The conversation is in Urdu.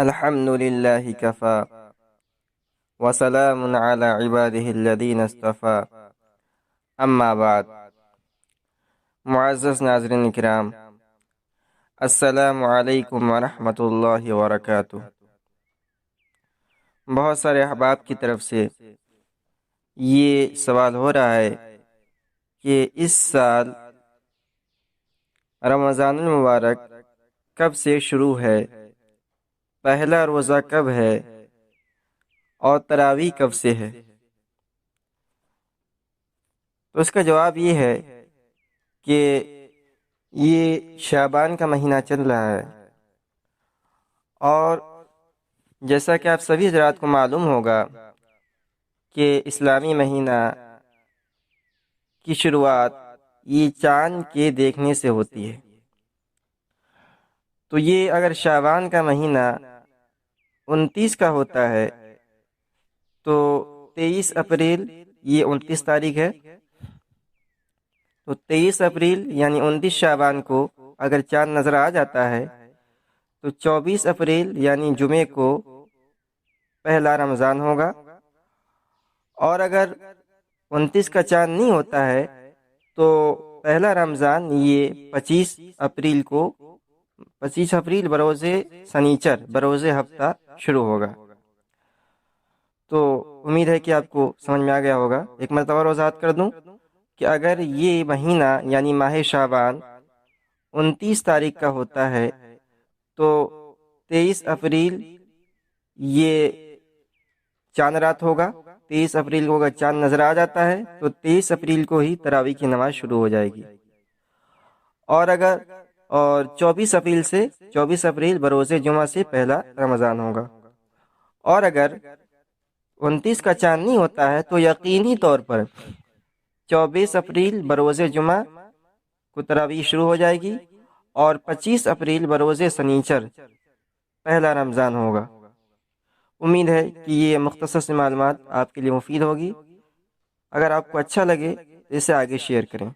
الحمد للہ کفا وسلام علی عبادہ الذین اصطفیٰ اما بعد۔ معزز ناظرین کرام، السلام علیکم ورحمۃ اللہ وبرکاتہ۔ بہت سارے احباب کی طرف سے یہ سوال ہو رہا ہے کہ اس سال رمضان المبارک کب سے شروع ہے، پہلا روزہ کب ہے اور تراویح کب سے ہے؟ تو اس کا جواب یہ ہے کہ یہ شعبان کا مہینہ چل رہا ہے، اور جیسا کہ آپ سبھی حضرات کو معلوم ہوگا کہ اسلامی مہینہ کی شروعات یہ چاند کے دیکھنے سے ہوتی ہے۔ تو یہ اگر شعبان کا مہینہ 29 کا ہوتا ہے تو 23 اپریل، یہ 29 تاریخ ہے، تو 23 اپریل یعنی 29 شعبان کو اگر چاند نظر آ جاتا ہے تو 24 اپریل یعنی جمعے کو پہلا رمضان ہوگا، اور اگر 29 کا چاند نہیں ہوتا ہے تو پہلا رمضان یہ 25 اپریل بروز سنیچر، بروز ہفتہ شروع ہوگا۔ تو امید ہے کہ آپ کو سمجھ میں آ گیا ہوگا۔ ایک مرتبہ وضاحت کر دوں کہ اگر یہ مہینہ یعنی ماہ شعبان 29 تاریخ کا ہوتا ہے تو 23 اپریل یہ چاند رات ہوگا، 23 اپریل کو اگر چاند نظر آ جاتا ہے تو 23 اپریل کو ہی تراویح کی نماز شروع ہو جائے گی، اور 24 اپریل بروز جمعہ سے پہلا رمضان ہوگا۔ اور اگر 29 کا چاند نہیں ہوتا ہے تو یقینی طور پر 24 اپریل بروز جمعہ کو تراویح شروع ہو جائے گی، اور 25 اپریل بروز سنیچر پہلا رمضان ہوگا۔ امید ہے کہ یہ مختصر سی معلومات آپ کے لیے مفید ہوگی۔ اگر آپ کو اچھا لگے تو اسے آگے شیئر کریں۔